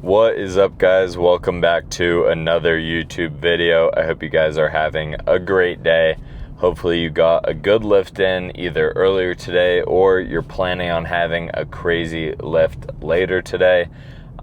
What is up, guys? Welcome back to another YouTube video. I hope you guys are having a great day. Hopefully you got a good lift in either earlier today or you're planning on having a crazy lift later today.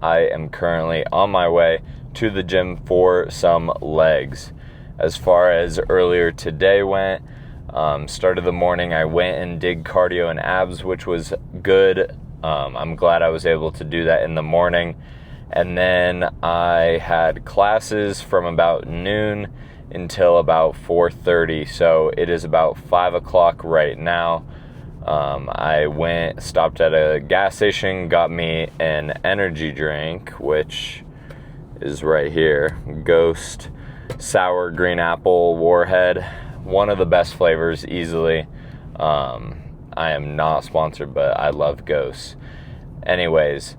I am currently on my way to the gym for some legs. As far as earlier today went, start of the morning, I went and did cardio and abs, which was good. I'm glad I was able to do that in the morning. And then I had classes from about noon until about 4:30. So it is about 5 o'clock right now. I stopped at a gas station, got me an energy drink, which is right here. Ghost Sour Green Apple Warhead. One of the best flavors, easily. I am not sponsored, but I love Ghost. Anyways,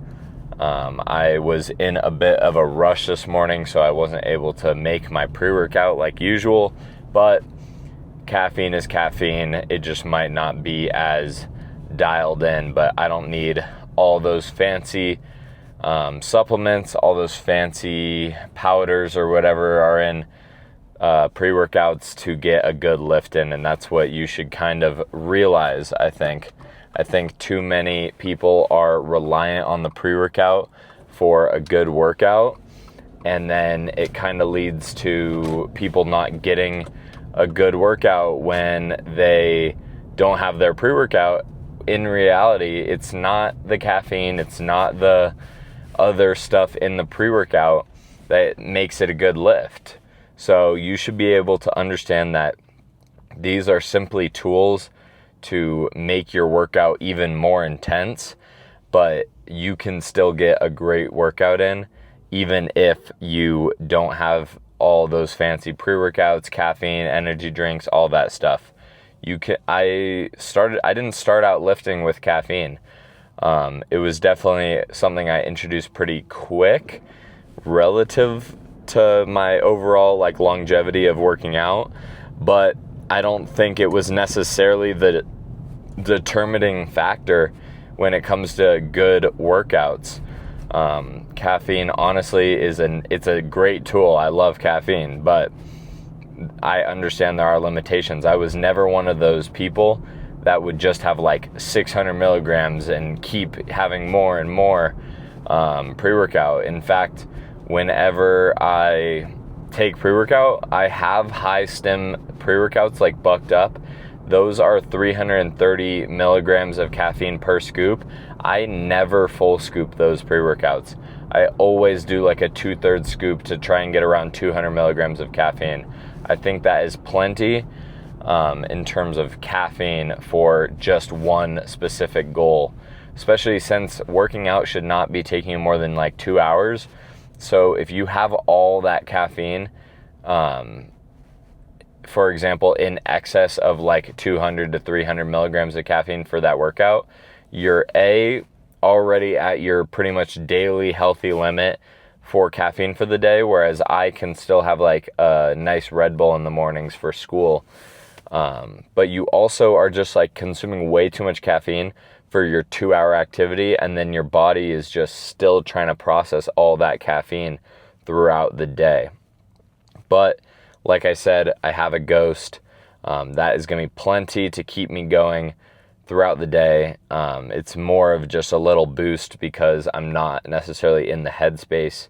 I was in a bit of a rush this morning, so I wasn't able to make my pre-workout like usual, but caffeine is caffeine. It just might not be as dialed in, but I don't need all those fancy supplements, all those fancy powders or whatever are in pre-workouts to get a good lift in, and that's what you should kind of realize, I think. I think too many people are reliant on the pre-workout for a good workout, and then it kind of leads to people not getting a good workout when they don't have their pre-workout. In reality, it's not the caffeine, it's not the other stuff in the pre-workout that makes it a good lift. So you should be able to understand that these are simply tools to make your workout even more intense, but you can still get a great workout in even if you don't have all those fancy pre-workouts, caffeine, energy drinks, all that stuff. I didn't start out lifting with caffeine. It was definitely something I introduced pretty quick relative to my overall longevity of working out, but I don't think it was necessarily the determining factor when it comes to good workouts. Caffeine honestly it's a great tool. I love caffeine, but I understand there are limitations. I was never one of those people that would just have 600 milligrams and keep having more and more pre-workout. In fact, whenever I take pre-workout, I have high stim pre-workouts like Bucked Up. Those are 330 milligrams of caffeine per scoop. I never full scoop those pre-workouts. I always do a 2/3 scoop to try and get around 200 milligrams of caffeine. I think that is plenty in terms of caffeine for just one specific goal, especially since working out should not be taking you more than 2 hours. So if you have all that caffeine, for example, in excess of 200 to 300 milligrams of caffeine for that workout, you're already at your pretty much daily healthy limit for caffeine for the day, whereas I can still have a nice Red Bull in the mornings for school. But you also are just consuming way too much caffeine for your 2-hour activity, and then your body is just still trying to process all that caffeine throughout the day. But like I said, I have a Ghost. That is going to be plenty to keep me going throughout the day. It's more of just a little boost because I'm not necessarily in the headspace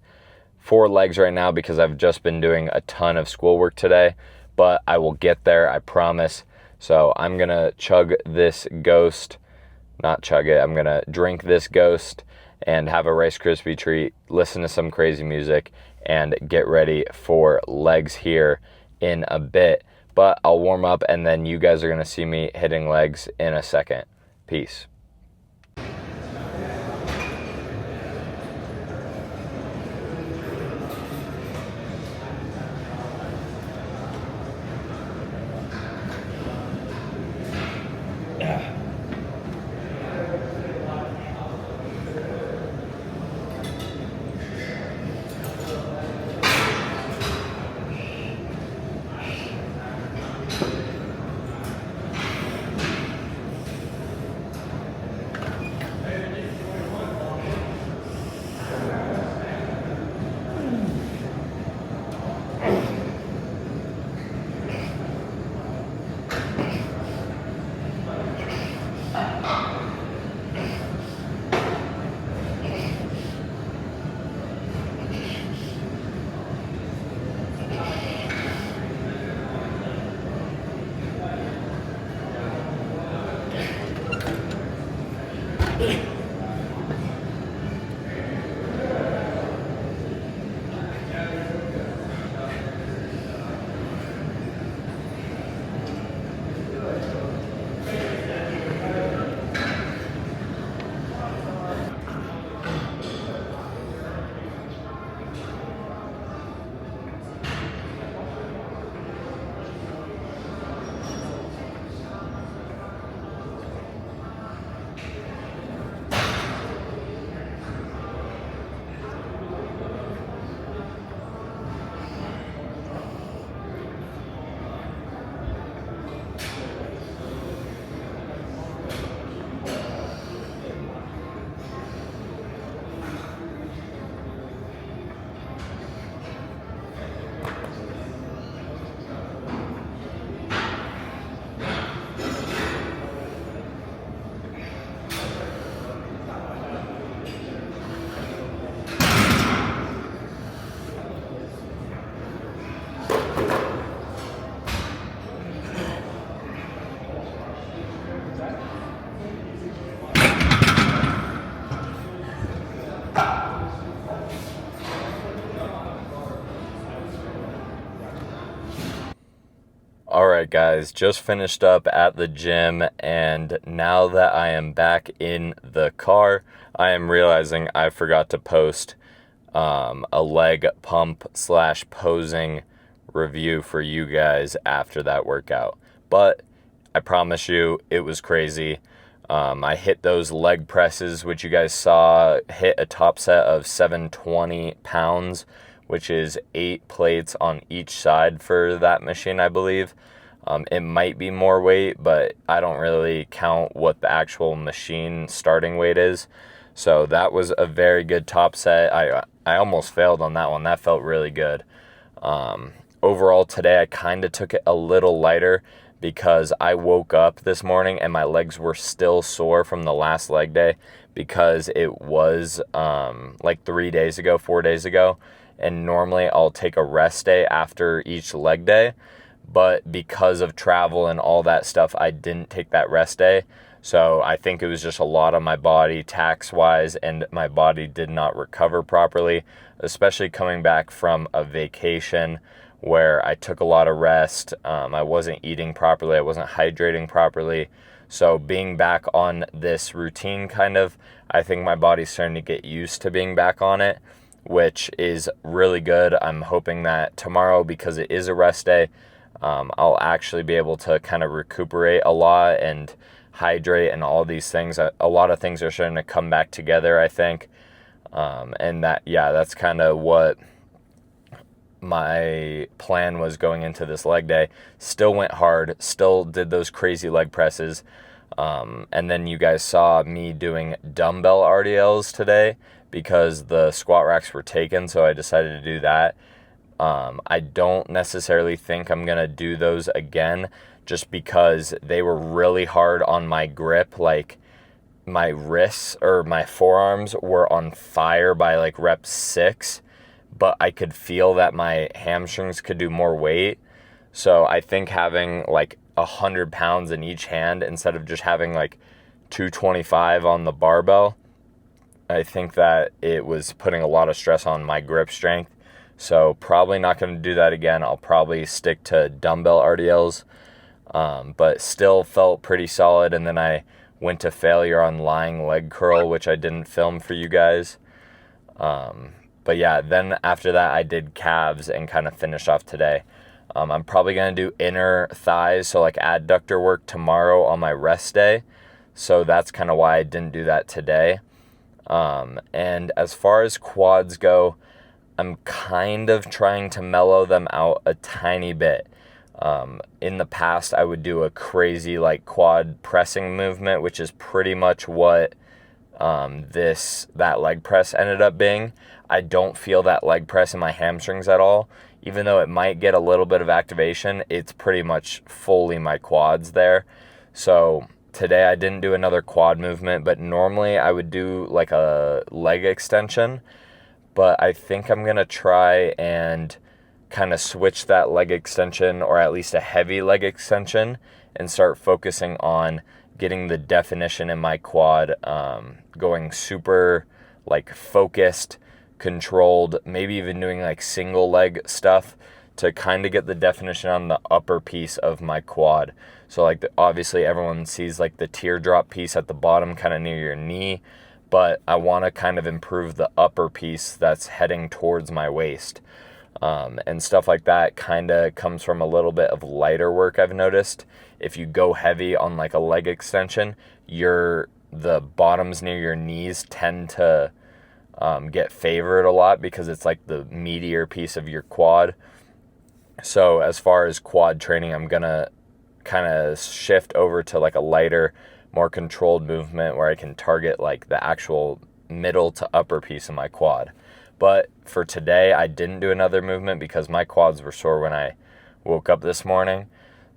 for legs right now because I've just been doing a ton of schoolwork today, but I will get there, I promise. So I'm going to I'm going to drink this Ghost and have a Rice Krispie treat, listen to some crazy music, and get ready for legs here in a bit. But I'll warm up, and then you guys are going to see me hitting legs in a second. Peace. Alright guys, just finished up at the gym, and now that I am back in the car, I am realizing I forgot to post a leg pump / posing review for you guys after that workout. But I promise you, it was crazy. I hit those leg presses, which you guys saw, hit a top set of 720 pounds, which is 8 plates on each side for that machine, I believe. It might be more weight, but I don't really count what the actual machine starting weight is. So that was a very good top set. I almost failed on that one. That felt really good. Overall today, I kind of took it a little lighter because I woke up this morning and my legs were still sore from the last leg day, because it was like 4 days ago. And normally I'll take a rest day after each leg day. But because of travel and all that stuff, I didn't take that rest day. So I think it was just a lot on my body tax-wise, and my body did not recover properly, especially coming back from a vacation where I took a lot of rest. I wasn't eating properly. I wasn't hydrating properly. So being back on this routine I think my body's starting to get used to being back on it, which is really good. I'm hoping that tomorrow, because it is a rest day, I'll actually be able to kind of recuperate a lot and hydrate and all these things. A lot of things are starting to come back together, I think. And that's kind of what my plan was going into this leg day. Still went hard, still did those crazy leg presses. And then you guys saw me doing dumbbell RDLs today because the squat racks were taken, so I decided to do that. I don't necessarily think I'm going to do those again, just because they were really hard on my grip. Like, my wrists or my forearms were on fire by like rep 6, but I could feel that my hamstrings could do more weight. So I think having like 100 pounds in each hand instead of just having like 225 on the barbell, I think that it was putting a lot of stress on my grip strength. So probably not going to do that again. I'll probably stick to dumbbell RDLs, but still felt pretty solid. And then I went to failure on lying leg curl, which I didn't film for you guys. But yeah, then after that, I did calves and kind of finished off today. I'm probably going to do inner thighs, so like adductor work tomorrow on my rest day. So that's kind of why I didn't do that today. And as far as quads go, I'm kind of trying to mellow them out a tiny bit. In the past, I would do a crazy like quad pressing movement, which is pretty much what that leg press ended up being. I don't feel that leg press in my hamstrings at all. Even though it might get a little bit of activation, it's pretty much fully my quads there. So today I didn't do another quad movement, but normally I would do like a leg extension. But I think I'm going to try and kind of switch that leg extension, or at least a heavy leg extension, and start focusing on getting the definition in my quad, going super like focused, controlled, maybe even doing like single leg stuff to kind of get the definition on the upper piece of my quad. So like obviously everyone sees like the teardrop piece at the bottom kind of near your knee, but I want to kind of improve the upper piece that's heading towards my waist. And stuff like that kind of comes from a little bit of lighter work, I've noticed. If you go heavy on like a leg extension, the bottoms near your knees tend to get favored a lot because it's like the meatier piece of your quad. So as far as quad training, I'm going to kind of shift over to like a lighter, more controlled movement where I can target like the actual middle to upper piece of my quad. But for today, I didn't do another movement because my quads were sore when I woke up this morning.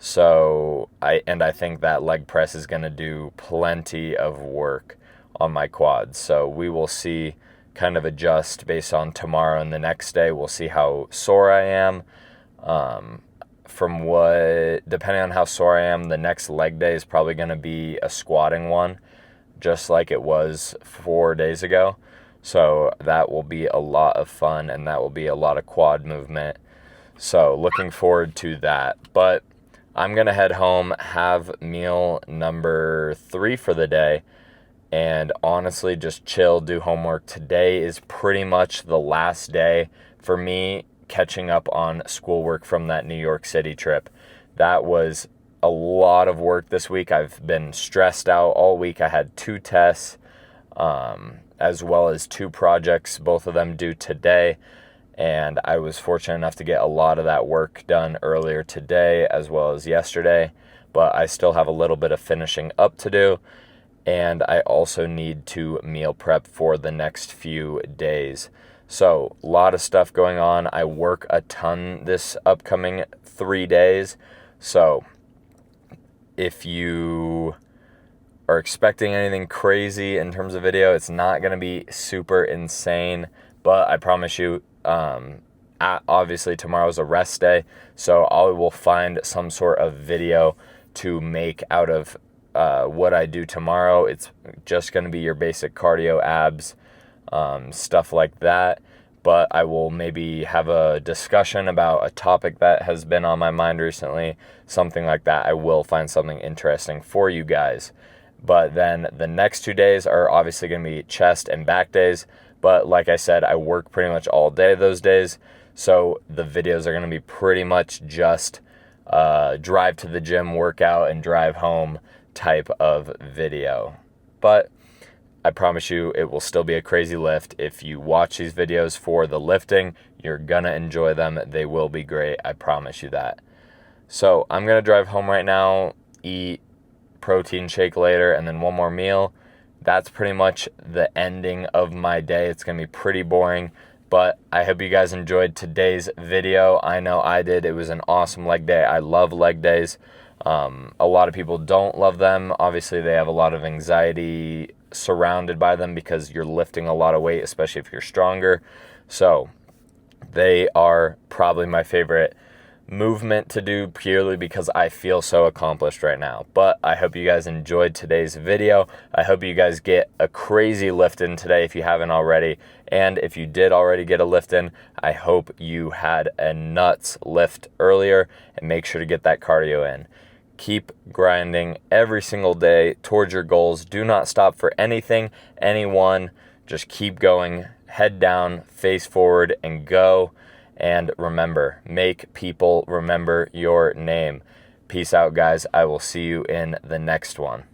So I think that leg press is going to do plenty of work on my quads. So we will see, kind of adjust based on tomorrow and the next day. We'll see how sore I am. Depending on how sore I am, the next leg day is probably going to be a squatting one, just like it was 4 days ago. So that will be a lot of fun, and that will be a lot of quad movement. So looking forward to that. But I'm going to head home, have meal number 3 for the day, and honestly just chill, do homework. Today is pretty much the last day for me catching up on schoolwork from that New York City trip. That was a lot of work this week. I've been stressed out all week. I had 2 tests, as well as 2 projects, both of them due today. And I was fortunate enough to get a lot of that work done earlier today as well as yesterday. But I still have a little bit of finishing up to do. And I also need to meal prep for the next few days. So a lot of stuff going on. I work a ton this upcoming 3 days. So if you are expecting anything crazy in terms of video, it's not going to be super insane. But I promise you, obviously tomorrow's a rest day. So I will find some sort of video to make out of what I do tomorrow. It's just going to be your basic cardio, abs, stuff like that. But I will maybe have a discussion about a topic that has been on my mind recently, something like that. I will find something interesting for you guys. But then the next 2 days are obviously going to be chest and back days. But like I said, I work pretty much all day those days. So the videos are going to be pretty much just drive to the gym, workout, and drive home type of video. But I promise you it will still be a crazy lift. If you watch these videos for the lifting, you're gonna enjoy them. They will be great. I promise you that. So I'm gonna drive home right now, eat protein shake later, and then one more meal. That's pretty much the ending of my day. It's gonna be pretty boring, but I hope you guys enjoyed today's video. I know I did. It was an awesome leg day. I love leg days. A lot of people don't love them. Obviously, they have a lot of anxiety surrounded by them because you're lifting a lot of weight, especially if you're stronger. So they are probably my favorite movement to do purely because I feel so accomplished right now. But I hope you guys enjoyed today's video. I hope you guys get a crazy lift in today if you haven't already. And if you did already get a lift in, I hope you had a nuts lift earlier, and make sure to get that cardio in. Keep grinding every single day towards your goals. Do not stop for anything, anyone. Just keep going, head down, face forward, and go. And remember, make people remember your name. Peace out, guys. I will see you in the next one.